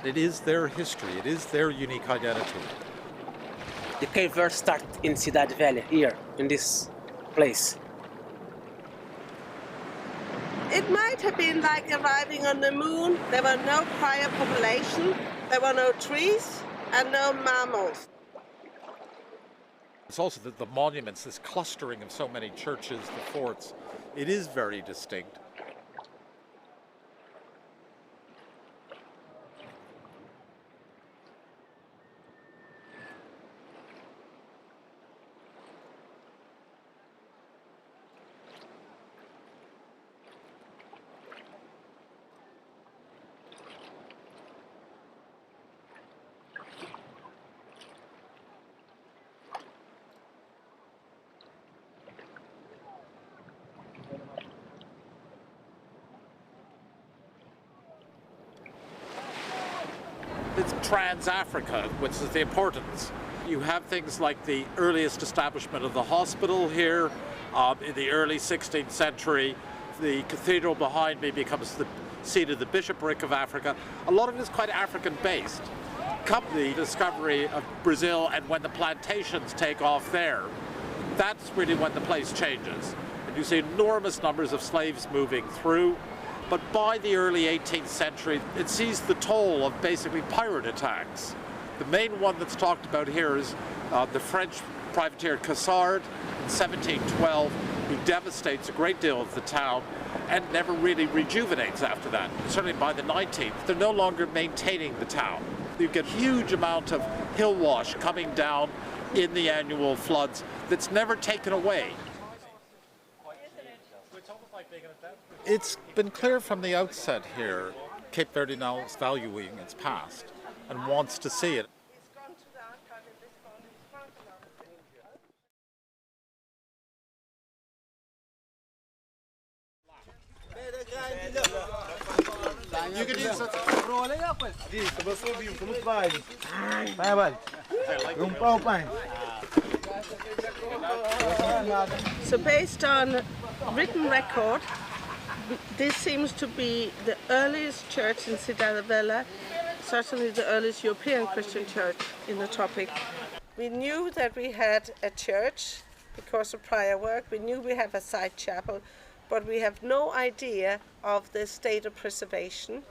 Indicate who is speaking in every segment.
Speaker 1: It is their history, it is their unique identity.
Speaker 2: The cave first started in Cidade Velha, here, in this place.
Speaker 3: It might have been like arriving on the moon. There were no prior population, there were no trees and no mammals.
Speaker 1: It's also the monuments, this clustering of so many churches, the forts, it is very distinct. It's trans-Africa, which is the importance. You have things like the earliest establishment of the hospital here in the early 16th century. The cathedral behind me becomes the seat of the bishopric of Africa. A lot of it is quite African-based. Come the discovery of Brazil and when the plantations take off there, that's really when the place changes. And you see enormous numbers of slaves moving through. But by the early 18th century, it sees the toll of basically pirate attacks. The main one that's talked about here is the French privateer Cassard in 1712, who devastates a great deal of the town and never really rejuvenates after that. Certainly by the 19th, they're no longer maintaining the town. You get a huge amount of hill wash coming down in the annual floods that's never taken away. It's been clear from the outset here, Cape Verde now is valuing its past and wants to see it. You can use
Speaker 3: So based on written record, this seems to be the earliest church in Cidade Velha, certainly the earliest European Christian church in the tropic. We knew that we had a church because of prior work. We knew we have a side chapel, but we have no idea of the state of preservation.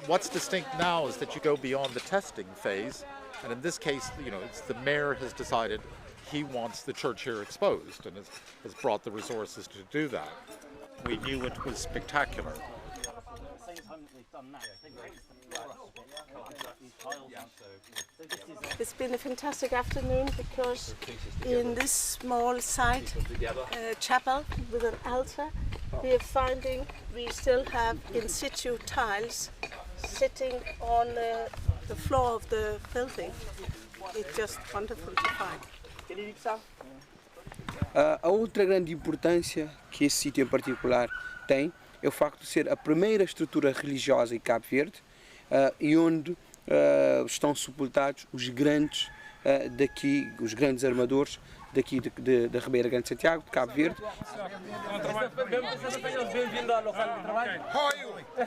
Speaker 1: What's distinct now is that you go beyond the testing phase, and in this case, it's the mayor has decided he wants the church here exposed and has brought the resources to do that. We knew it was spectacular.
Speaker 3: It's been a fantastic afternoon because in this small side chapel with an altar, we still have in situ tiles sitting on the floor of the building. It's just wonderful to find.
Speaker 4: A outra grande importância que esse sítio em particular tem é o facto de ser a primeira estrutura religiosa em Cabo Verde e onde estão sepultados os grandes daqui, os grandes armadores daqui da Ribeira Grande de Santiago, de Cabo Verde.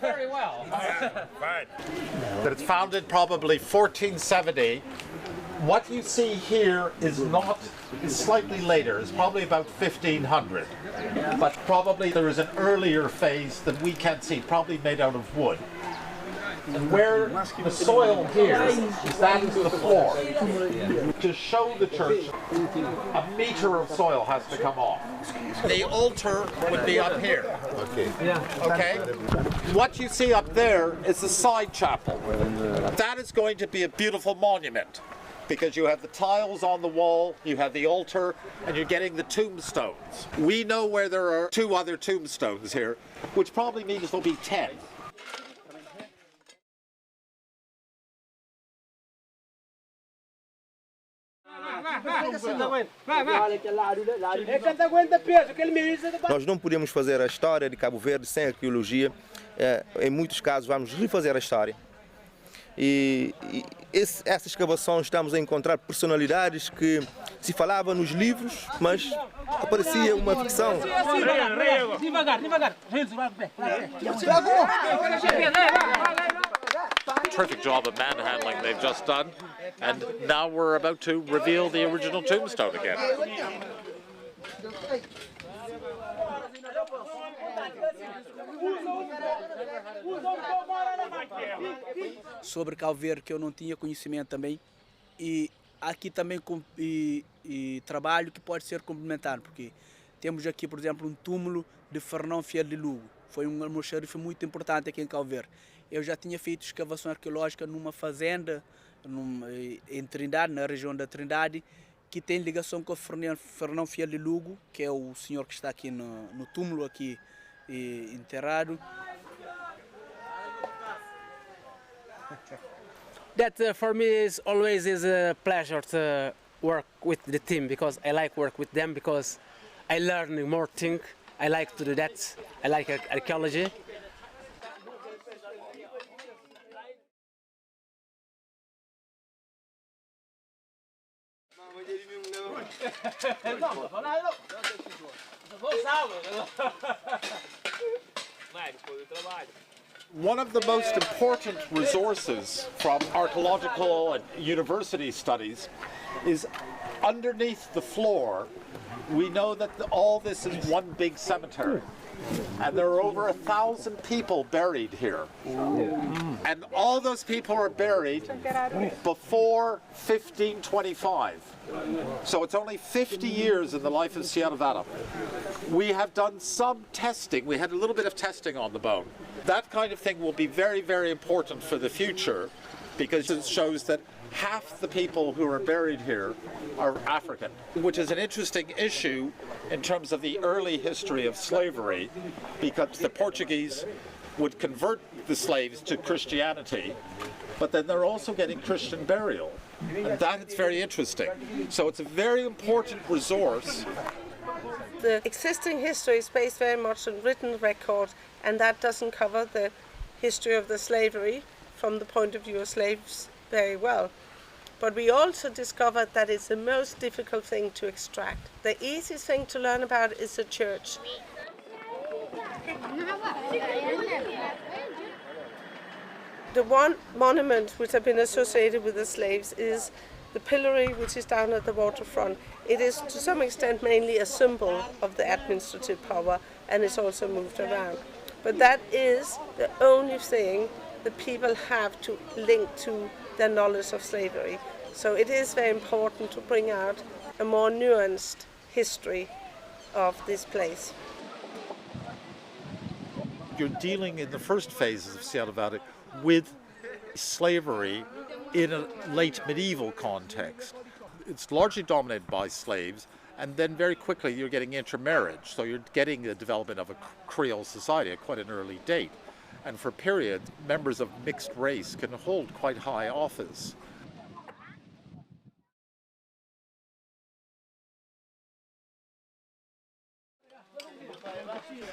Speaker 1: Very well. That it's founded probably 1470. What you see here is slightly later. It's probably about 1500. But probably there is an earlier phase that we can't see, probably made out of wood. And where the soil here that is the floor. To show the church, a meter of soil has to come off. The altar would be up here. Okay? What you see up there is the side chapel. That is going to be a beautiful monument because you have the tiles on the wall, you have the altar, and you're getting the tombstones. We know where there are 2 other tombstones here, which probably means there'll be 10.
Speaker 5: Nós não podemos fazer a história de Cabo Verde sem arqueologia em muitos casos vamos refazer a história. E essas escavações estamos a encontrar personalidades que se falava nos livros, mas aparecia uma ficção.
Speaker 2: Devagar, devagar.
Speaker 1: Terrific job of manhandling they've just done, and now we're about to reveal the original tombstone again.
Speaker 6: Sobre Calveiro, que eu não tinha conhecimento também, e aqui também e trabalho que pode ser complementar, porque temos aqui, por exemplo, um túmulo de Fernão Fiel de Lugo, foi um almoxarife muito importante aqui em Calveiro. Eu já tinha feito escavação arqueológica numa fazenda em Trindade, na região da Trindade, que tem ligação com o Fernão Fiel de Lugo, que é o senhor que está aqui no túmulo aqui enterrado.
Speaker 2: That for me is always a pleasure to work with the team, because I like work with them, because I learn more things. I like to do that. I like archaeology.
Speaker 1: One of the most important resources from archaeological and university studies is underneath the floor. We know that all this is one big cemetery, and there are over 1,000 people buried here. And all those people are buried before 1525. So it's only 50 years in the life of Sierra Nevada. We have done some testing. We had a little bit of testing on the bone. That kind of thing will be very, very important for the future, because it shows that half the people who are buried here are African, which is an interesting issue in terms of the early history of slavery, because the Portuguese would convert the slaves to Christianity, but then they're also getting Christian burial. And that is very interesting. So it's a very important resource.
Speaker 3: The existing history is based very much on written record, and that doesn't cover the history of the slavery from the point of view of slaves very well. But we also discovered that it's the most difficult thing to extract. The easiest thing to learn about is the church. The one monument which has been associated with the slaves is the pillory, which is down at the waterfront. It is to some extent mainly a symbol of the administrative power, and it's also moved around. But that is the only thing the people have to link to their knowledge of slavery. So it is very important to bring out a more nuanced history of this place.
Speaker 1: You're dealing in the first phases of Sierra Nevada with slavery in a late medieval context. It's largely dominated by slaves, and then very quickly you're getting intermarriage. So you're getting the development of a Creole society at quite an early date. And for a period, members of mixed race can hold quite high office.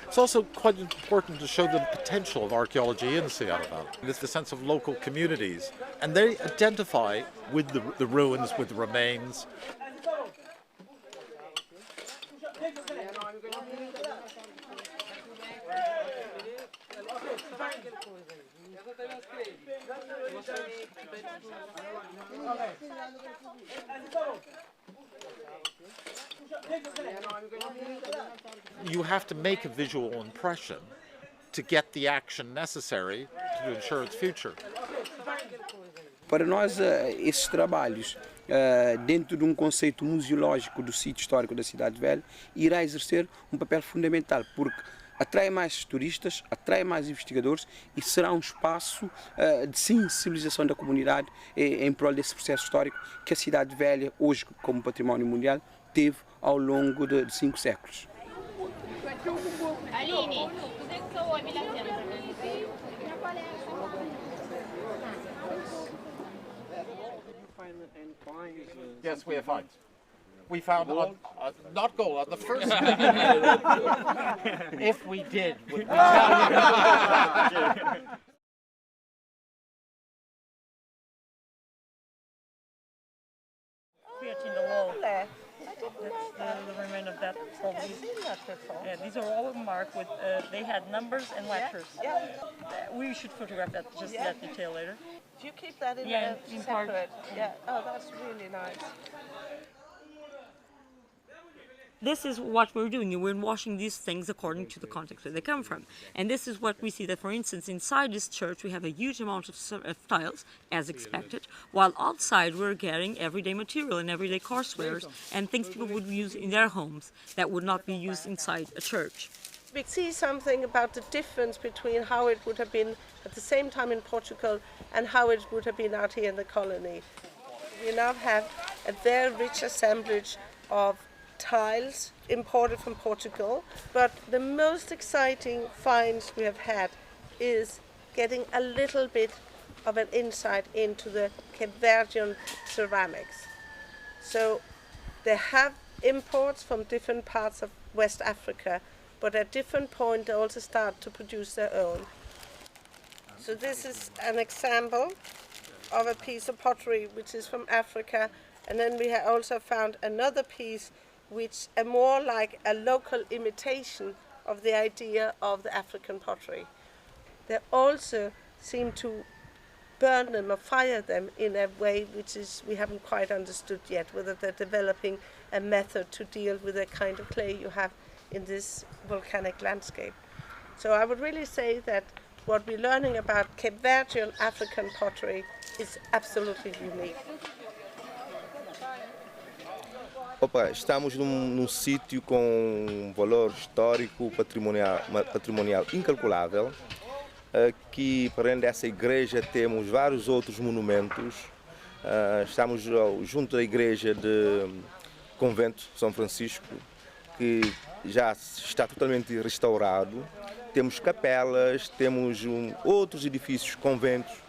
Speaker 1: It's also quite important to show the potential of archaeology in Sierra Nevada. It's the sense of local communities, and they identify with the ruins, with the remains. You have to make a visual impression to get the action necessary to ensure its future.
Speaker 4: Para nós, esses trabalhos, dentro de um conceito museológico do sítio histórico da Cidade Velha, irá exercer um papel fundamental, porque atrai mais turistas, atrai mais investigadores e será um espaço de sensibilização da comunidade em prol desse processo histórico que a Cidade Velha, hoje como património mundial, teve ao longo de 5 séculos.
Speaker 1: Yes, we have finds. we found on, not gold, on the first if we did, would we tell you?
Speaker 7: In the wall. That's the remain of that probably. Yeah, these are all marked with, they had numbers and letters.
Speaker 3: Yeah.
Speaker 7: We should photograph that, just that detail later.
Speaker 3: Do you keep that in
Speaker 7: Yeah,
Speaker 3: a
Speaker 7: in part.
Speaker 3: separate? Yeah. Oh, that's really nice.
Speaker 7: This is what we're doing. We're washing these things according to the context where they come from. And this is what we see that, for instance, inside this church we have a huge amount of tiles, as expected, while outside we're getting everyday material and everyday courseware and things people would use in their homes that would not be used inside a church.
Speaker 3: We see something about the difference between how it would have been at the same time in Portugal and how it would have been out here in the colony. We now have a very rich assemblage of tiles imported from Portugal, but the most exciting finds we have had is getting a little bit of an insight into the Cape Verdean ceramics. So they have imports from different parts of West Africa, but at different points they also start to produce their own. So this is an example of a piece of pottery which is from Africa, and then we have also found another piece which are more like a local imitation of the idea of the African pottery. They also seem to burn them or fire them in a way which is we haven't quite understood yet, whether they're developing a method to deal with the kind of clay you have in this volcanic landscape. So I would really say that what we're learning about Cape Verdean African pottery is absolutely unique.
Speaker 5: Opa, estamos num sítio com um valor histórico patrimonial incalculável. Aqui, para além dessa igreja, temos vários outros monumentos. Estamos junto da igreja de Convento São Francisco, que já está totalmente restaurado. Temos capelas, temos outros edifícios, conventos.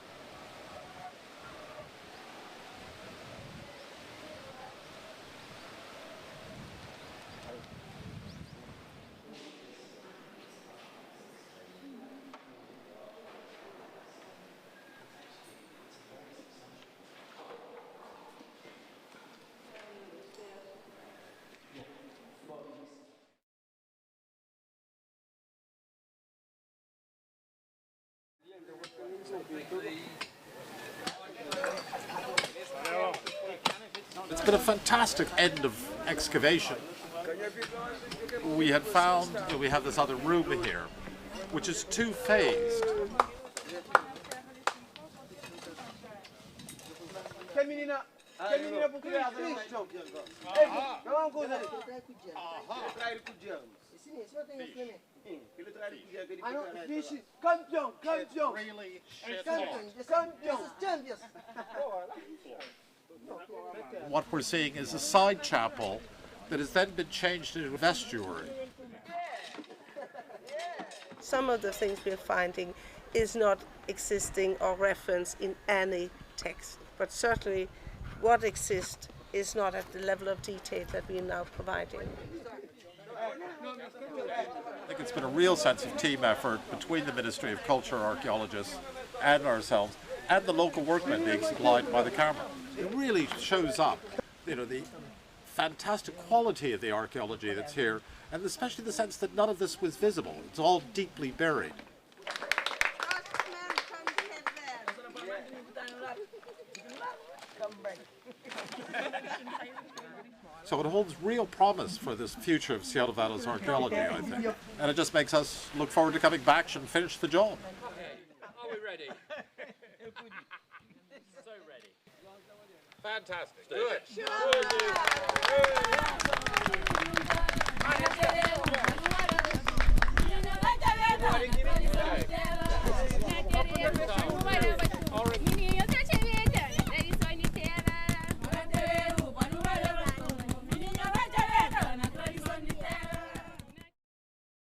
Speaker 1: It's been a fantastic end of excavation. We had found, we have this other room here, which is two-phased. What we're seeing is a side chapel that has then been changed into a vestry.
Speaker 3: Some of the things we're finding is not existing or referenced in any text, but certainly what exists is not at the level of detail that we're now providing.
Speaker 1: I think it's been a real sense of team effort between the Ministry of Culture, archaeologists, and ourselves, and the local workmen being supplied by the camera. It really shows up, the fantastic quality of the archaeology that's here, and especially the sense that none of this was visible. It's all deeply buried. So it holds real promise for this future of Sierra Nevada's archaeology, I think. And it just makes us look forward to coming back and finish the job.
Speaker 8: Are we ready? So ready. Fantastic. Good.